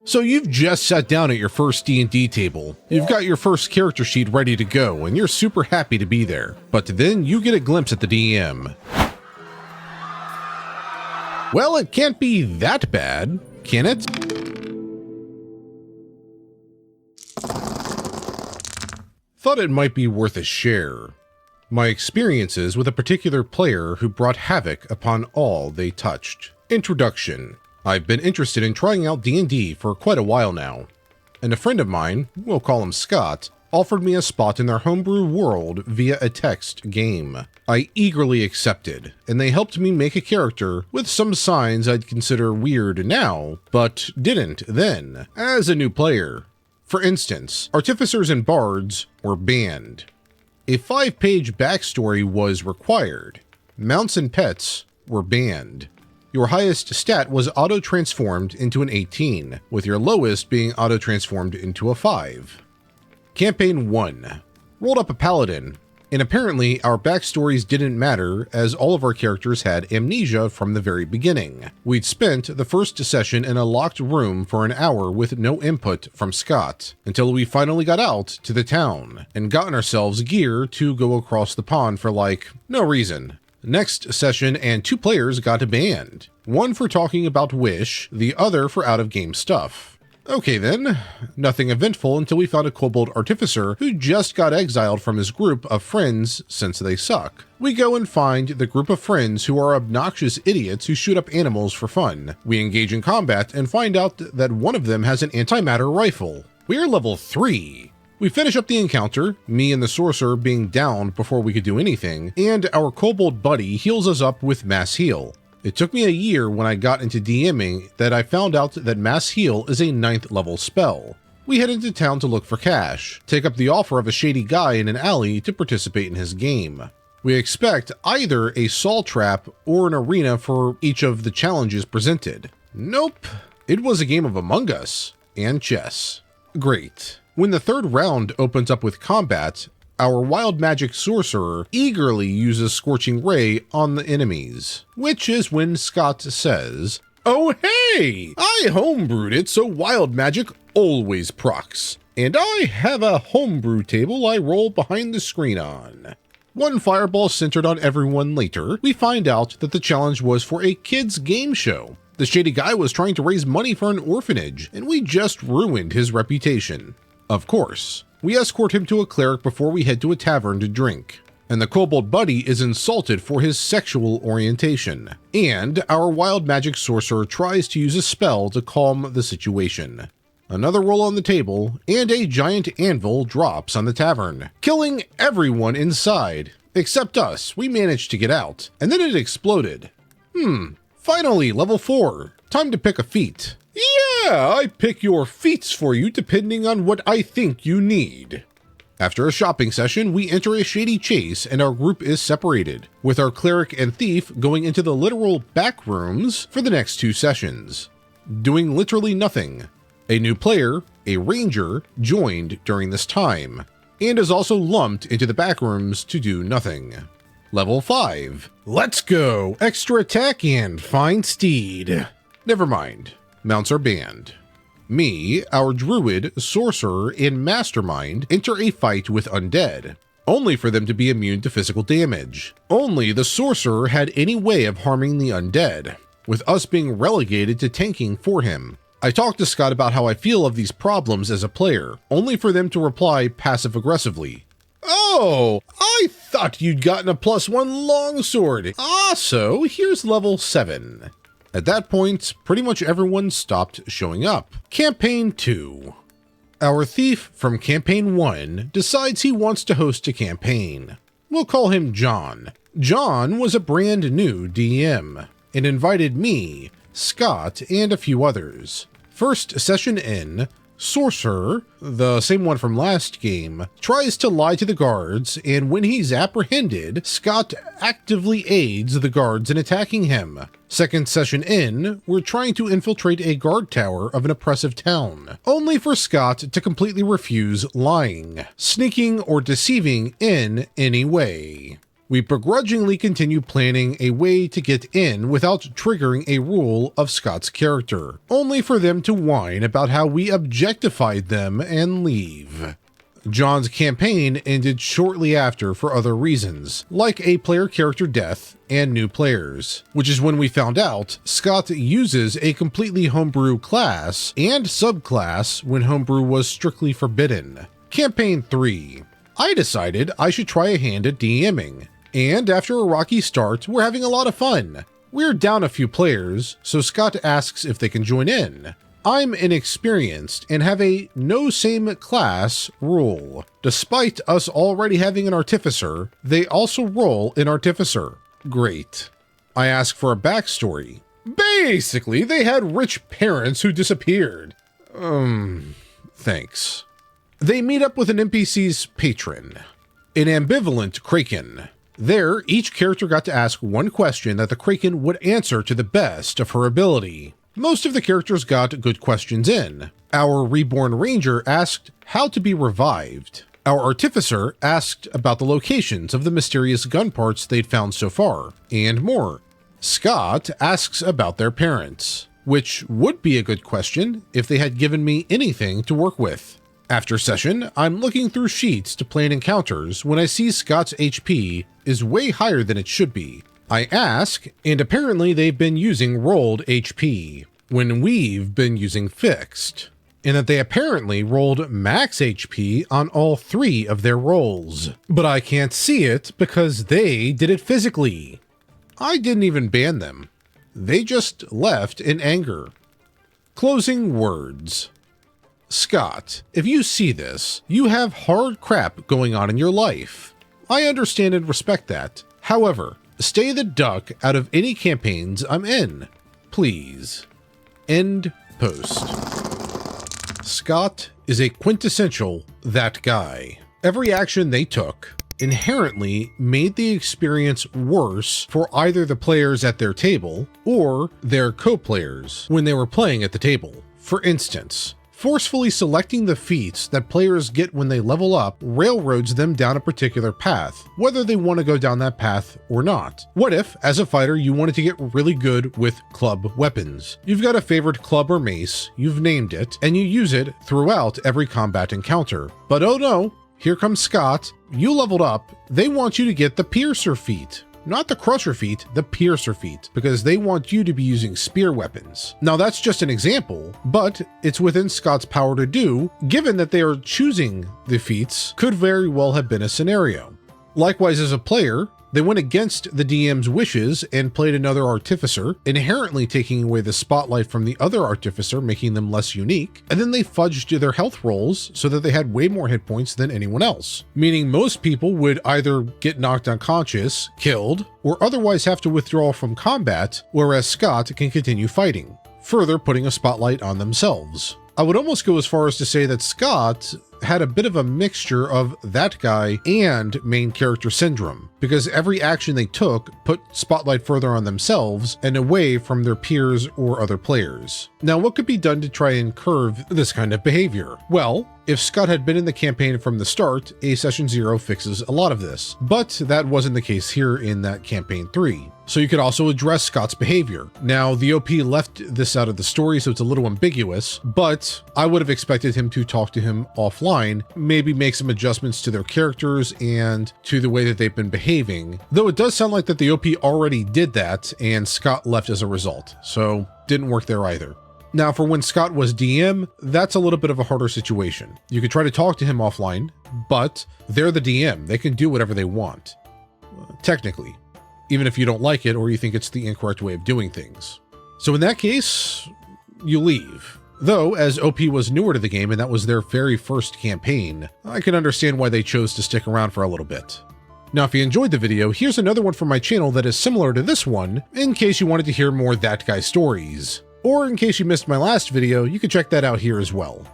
So you've just sat down at your first D&D table. You've got your first character sheet ready to go, and you're super happy to be there. But then you get a glimpse at the DM. Well, it can't be that bad, can it? Thought it might be worth a share. My experiences with a particular player who brought havoc upon all they touched. Introduction. I've been interested in trying out D&D for quite a while now, and a friend of mine, we'll call him Scott, offered me a spot in their homebrew world via a text game. I eagerly accepted, and they helped me make a character with some signs I'd consider weird now, but didn't then, as a new player. For instance, artificers and bards were banned. A 5-page backstory was required. Mounts and pets were banned. Your highest stat was auto-transformed into an 18, with your lowest being auto-transformed into a 5. Campaign 1. Rolled up a paladin, and apparently our backstories didn't matter as all of our characters had amnesia from the very beginning. We'd spent the first session in a locked room for an hour with no input from Scott, until we finally got out to the town, and gotten ourselves gear to go across the pond for no reason. Next session, and 2 players got banned. One for talking about Wish, the other for out-of-game stuff. Okay then, nothing eventful until we found a kobold artificer who just got exiled from his group of friends since they suck. We go and find the group of friends who are obnoxious idiots who shoot up animals for fun. We engage in combat and find out that one of them has an antimatter rifle. We are level 3. We finish up the encounter, me and the sorcerer being downed before we could do anything, and our kobold buddy heals us up with Mass Heal. It took me a year when I got into DMing that I found out that Mass Heal is a 9th level spell. We head into town to look for cash, take up the offer of a shady guy in an alley to participate in his game. We expect either a saw trap or an arena for each of the challenges presented. Nope, it was a game of Among Us and chess. Great. When the 3rd round opens up with combat, our wild magic sorcerer eagerly uses Scorching Ray on the enemies, which is when Scott says, "Oh hey, I homebrewed it so wild magic always procs, and I have a homebrew table I roll behind the screen on." One fireball centered on everyone later, we find out that the challenge was for a kids game show. The shady guy was trying to raise money for an orphanage, and we just ruined his reputation. Of course, we escort him to a cleric before we head to a tavern to drink, and the kobold buddy is insulted for his sexual orientation, and our wild magic sorcerer tries to use a spell to calm the situation. Another roll on the table, and a giant anvil drops on the tavern, killing everyone inside, except us. We managed to get out, and then it exploded. Finally, level 4. Time to pick a feat. Yeah, I pick your feats for you depending on what I think you need. After a shopping session, we enter a shady chase and our group is separated, with our cleric and thief going into the literal back rooms for the next 2 sessions, doing literally nothing. A new player, a ranger, joined during this time, and is also lumped into the back rooms to do nothing. Level 5. Let's go! Extra attack and find steed. Never mind. Mounts are banned. Me, our druid, sorcerer, and mastermind enter a fight with undead, only for them to be immune to physical damage. Only the sorcerer had any way of harming the undead, with us being relegated to tanking for him. I talked to Scott about how I feel of these problems as a player, only for them to reply passive-aggressively. "Oh, I thought you'd gotten a +1 longsword. So here's level 7. At that point, pretty much everyone stopped showing up. Campaign 2. Our thief from Campaign 1 decides he wants to host a campaign. We'll call him John. John was a brand new DM, and invited me, Scott, and a few others. First session in, Sorcerer, the same one from last game, tries to lie to the guards, and when he's apprehended, Scott actively aids the guards in attacking him. Second session in, we're trying to infiltrate a guard tower of an oppressive town, only for Scott to completely refuse lying, sneaking, or deceiving in any way. We begrudgingly continue planning a way to get in without triggering a rule of Scott's character, only for them to whine about how we objectified them and leave. John's campaign ended shortly after for other reasons, like a player character death and new players, which is when we found out Scott uses a completely homebrew class and subclass when homebrew was strictly forbidden. Campaign 3. I decided I should try a hand at DMing, and after a rocky start, we're having a lot of fun. We're down a few players, so Scott asks if they can join in. I'm inexperienced and have a no same class rule. Despite us already having an artificer, they also roll an artificer. Great. I ask for a backstory. Basically, they had rich parents who disappeared. Thanks. They meet up with an NPC's patron, an ambivalent Kraken. There, each character got to ask one question that the Kraken would answer to the best of her ability. Most of the characters got good questions in. Our reborn ranger asked how to be revived. Our artificer asked about the locations of the mysterious gun parts they'd found so far, and more. Scott asks about their parents, which would be a good question if they had given me anything to work with. After session, I'm looking through sheets to plan encounters when I see Scott's HP is way higher than it should be. I ask, and apparently they've been using rolled HP, when we've been using fixed, and that they apparently rolled max HP on all 3 of their rolls. But I can't see it because they did it physically. I didn't even ban them. They just left in anger. Closing words. Scott, if you see this, you have hard crap going on in your life. I understand and respect that. However, stay the duck out of any campaigns I'm in, please. End post. Scott is a quintessential that guy. Every action they took inherently made the experience worse for either the players at their table or their co-players when they were playing at the table. For instance, forcefully selecting the feats that players get when they level up railroads them down a particular path, whether they want to go down that path or not. What if, as a fighter, you wanted to get really good with club weapons? You've got a favorite club or mace, you've named it, and you use it throughout every combat encounter. But oh no, here comes Scott, you leveled up, they want you to get the Piercer feat. Not the Crusher feat, the Piercer feat, because they want you to be using spear weapons. Now that's just an example, but it's within Scott's power to do, given that they are choosing the feats could very well have been a scenario. Likewise, as a player, they went against the DM's wishes and played another artificer, inherently taking away the spotlight from the other artificer, making them less unique, and then they fudged their health rolls so that they had way more hit points than anyone else, meaning most people would either get knocked unconscious, killed, or otherwise have to withdraw from combat, whereas Scott can continue fighting, further putting a spotlight on themselves. I would almost go as far as to say that Scott had a bit of a mixture of that guy and main character syndrome, because every action they took put spotlight further on themselves and away from their peers or other players. Now, what could be done to try and curb this kind of behavior? Well, if Scott had been in the campaign from the start, a Session 0 fixes a lot of this, but that wasn't the case here in that Campaign 3. So you could also address Scott's behavior. Now, the OP left this out of the story, so it's a little ambiguous, but I would have expected him to talk to him offline, maybe make some adjustments to their characters and to the way that they've been behaving, though it does sound like that the OP already did that and Scott left as a result, so didn't work there either. Now, for when Scott was DM, that's a little bit of a harder situation. You could try to talk to him offline, but they're the DM. They can do whatever they want, technically, even if you don't like it or you think it's the incorrect way of doing things. So in that case, you leave. Though, as OP was newer to the game and that was their very first campaign, I can understand why they chose to stick around for a little bit. Now, if you enjoyed the video, here's another one from my channel that is similar to this one, in case you wanted to hear more That Guy stories. Or in case you missed my last video, you can check that out here as well.